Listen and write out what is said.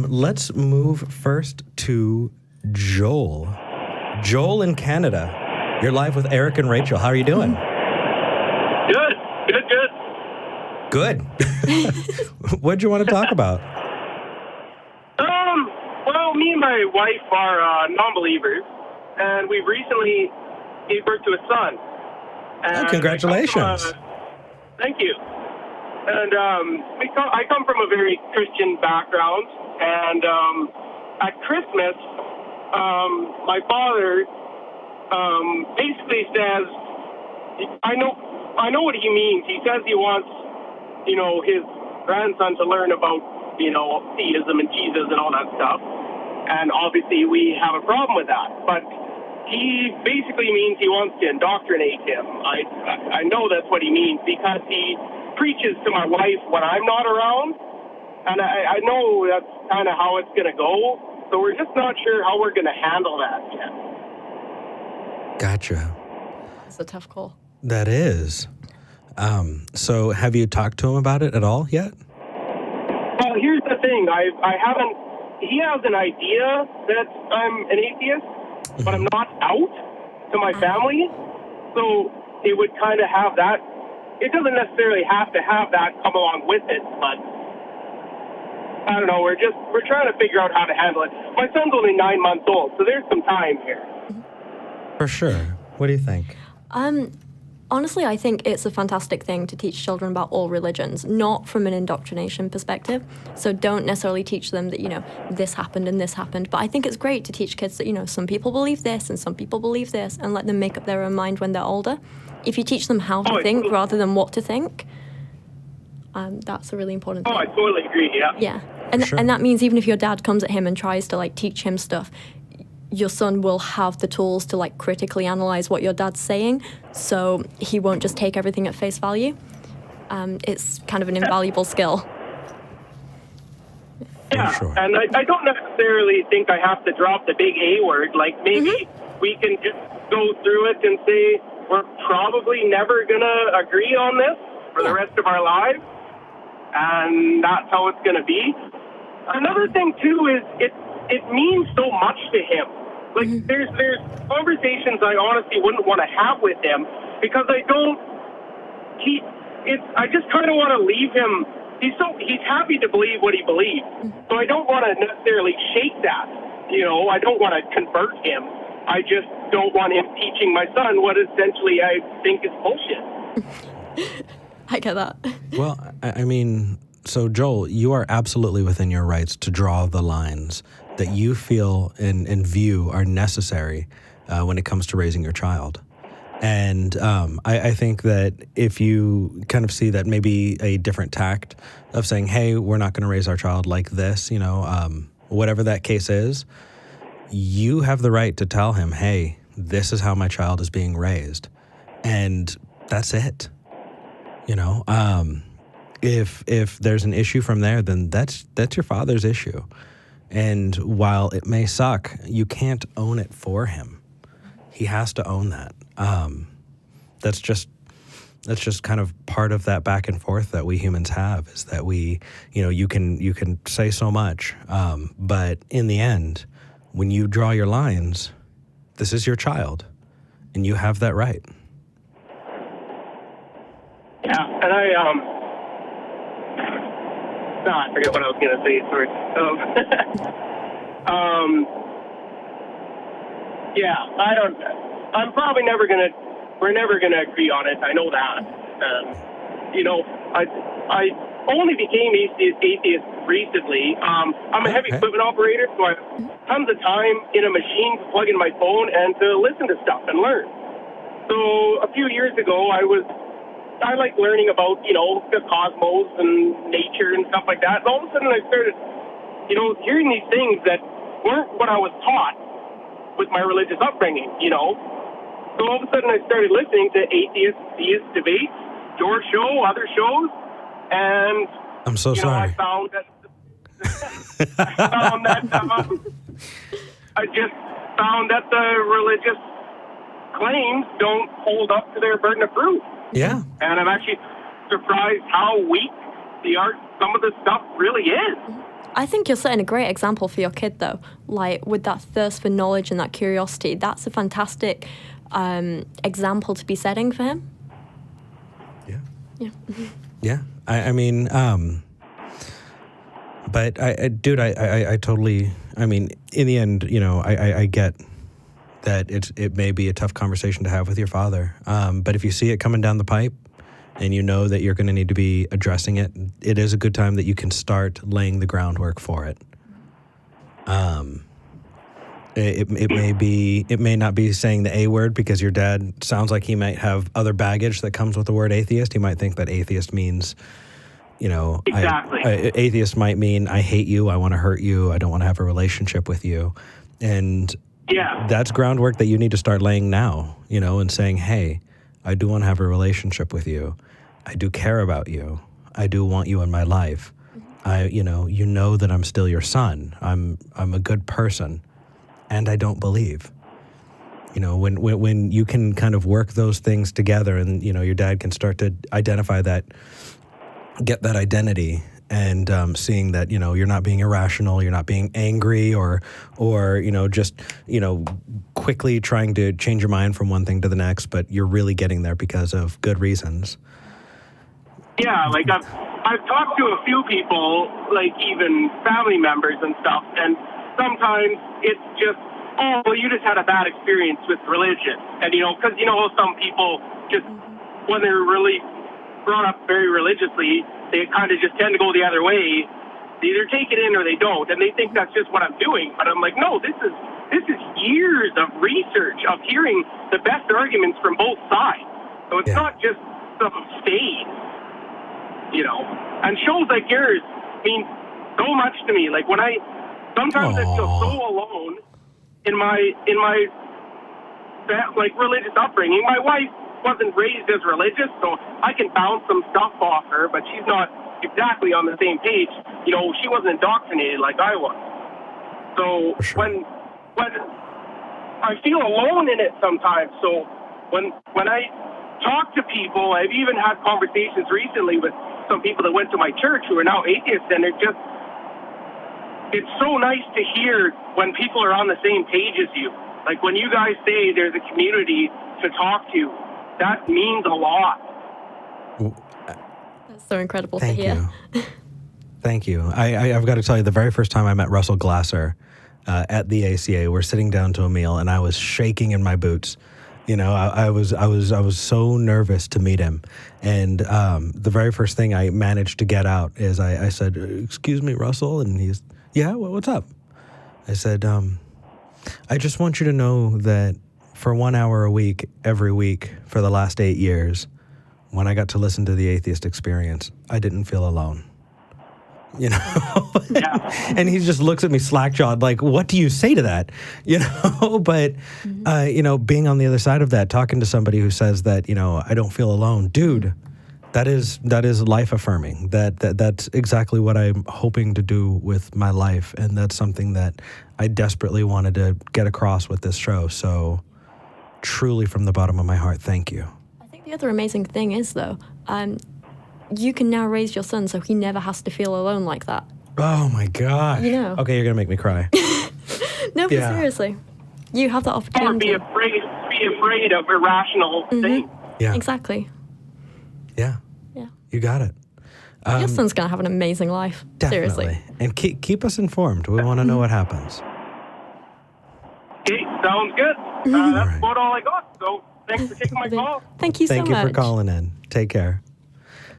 Let's move first to Joel. Joel in Canada. You're live with Eric and Rachel. How are you doing? Good. What'd you want to talk about? Well, me and my wife are non-believers, and we've recently gave birth to a son. And congratulations. Thank you. And I come from a very Christian background, and at Christmas, my father basically says, I know what he means. He says he wants, his grandson to learn about, theism and Jesus and all that stuff. And obviously we have a problem with that. But he basically means he wants to indoctrinate him. I know that's what he means because he preaches to my wife when I'm not around. And I know that's kind of how it's going to go. So we're just not sure how we're going to handle that yet. Gotcha. It's a tough call. That is. So have you talked to him about it at all yet? Well, here's the thing. I haven't. He has an idea that I'm an atheist, but I'm not out to my family. So it would kind of have that. It doesn't necessarily have to have that come along with it, but I don't know. We're trying to figure out how to handle it. My son's only 9 months old, so there's some time here. For sure. What do you think? Honestly, I think it's a fantastic thing to teach children about all religions, not from an indoctrination perspective. So don't necessarily teach them that, this happened and this happened. But I think it's great to teach kids that, some people believe this and some people believe this, and let them make up their own mind when they're older. If you teach them how to think rather than what to think, that's a really important thing. I totally agree, yeah. Yeah. And that means even if your dad comes at him and tries to, teach him stuff, your son will have the tools to critically analyze what your dad's saying, so he won't just take everything at face value. It's kind of an invaluable skill. Yeah, sure. And I don't necessarily think I have to drop the big A word. Maybe we can just go through it and say we're probably never going to agree on this for the rest of our lives, and that's how it's going to be. Another thing, too, is it means so much to him. There's conversations I honestly wouldn't want to have with him because I just kind of want to leave him. He's happy to believe what he believes. So I don't want to necessarily shake that. I don't want to convert him. I just don't want him teaching my son what essentially I think is bullshit. I get that. Well, I mean, so Joel, you are absolutely within your rights to draw the lines that you feel and view are necessary when it comes to raising your child. And I think that if you kind of see that maybe a different tact of saying, hey, we're not going to raise our child like this, whatever that case is, you have the right to tell him, hey, this is how my child is being raised. And that's it. If there's an issue from there, then that's your father's issue. And while it may suck, you can't own it for him. He has to own that. That's just kind of part of that back and forth that we humans have, is that we, you can say so much, but in the end, when you draw your lines, this is your child, and you have that right. Yeah, and I forget what I was going to say. Sorry. I'm probably we're never going to agree on it. I know that. I only became atheist recently. I'm a heavy equipment operator, so I have tons of time in a machine to plug in my phone and to listen to stuff and learn. So a few years ago, I like learning about, the cosmos and nature and stuff like that. And all of a sudden I started, hearing these things that weren't what I was taught with my religious upbringing, So all of a sudden I started listening to theist debates, your show, other shows, and I'm so sorry. I found that I just found that the religious claims don't hold up to their burden of proof. Yeah. And I'm actually surprised how weak some of the stuff really is. I think you're setting a great example for your kid, though. Like, with that thirst for knowledge and that curiosity, that's a fantastic example to be setting for him. Yeah. Yeah. Yeah. I mean, but I totally, I mean, in the end, you know, I get that it may be a tough conversation to have with your father. But if you see it coming down the pipe and you know that you're going to need to be addressing it, it is a good time that you can start laying the groundwork for it. It may not be saying the A word, because your dad sounds like he might have other baggage that comes with the word atheist. He might think that atheist means, you know, Exactly. Atheist might mean I hate you, I want to hurt you, I don't want to have a relationship with you. And that's groundwork that you need to start laying now, you know, and saying, hey, I do want to have a relationship with you. I do care about you. I do want you in my life. You know that I'm still your son. I'm a good person, and I don't believe. You know, when you can kind of work those things together, and, you know, your dad can start to identify that, get that identity, and seeing that, you know, you're not being irrational, you're not being angry, or you know, just, you know, quickly trying to change your mind from one thing to the next, but you're really getting there because of good reasons. Yeah, like I've talked to a few people, like even family members and stuff, and sometimes it's just, oh, well, you just had a bad experience with religion. And, you know, because, you know, some people just, when they're really brought up very religiously, they kind of just tend to go the other way. They either take it in or they don't, and they think that's just what I'm doing. But I'm like, no, this is years of research, of hearing the best arguments from both sides. So it's not just some stage, you know. And shows like yours mean so much to me. Like, when sometimes I feel so alone in my like religious upbringing. My wife wasn't raised as religious, so I can bounce some stuff off her, but she's not exactly on the same page. You know, she wasn't indoctrinated like I was. So when I feel alone in it sometimes. So when I talk to people, I've even had conversations recently with some people that went to my church who are now atheists, and it's so nice to hear when people are on the same page as you. Like, when you guys say there's a community to talk to, that means a lot. That's so incredible to hear. Thank you. I've got to tell you, the very first time I met Russell Glasser at the ACA, we're sitting down to a meal, and I was shaking in my boots. You know, I was so nervous to meet him, and the very first thing I managed to get out is I said, "Excuse me, Russell," and he's, "Yeah, what's up?" I said, "I just want you to know that for 1 hour a week, every week for the last 8 years, when I got to listen to the Atheist Experience, I didn't feel alone." You know, and he just looks at me slack-jawed, like, what do you say to that? You know, but, you know, being on the other side of that, talking to somebody who says that, you know, I don't feel alone, dude, that is life-affirming. That's exactly what I'm hoping to do with my life, and that's something that I desperately wanted to get across with this show. So, truly, from the bottom of my heart, thank you. I think the other amazing thing is, though, you can now raise your son so he never has to feel alone like that. Oh my gosh. You know. Okay, you're going to make me cry. No, but seriously. You have that opportunity. Or be afraid of irrational things. Yeah. Exactly. Yeah. Yeah. You got it. Your son's going to have an amazing life. Definitely. Seriously. And keep us informed. We want to know what happens. Okay, sounds good. That's about all I got. So thanks for taking my call. Thank you so much. Thank you for calling in. Take care.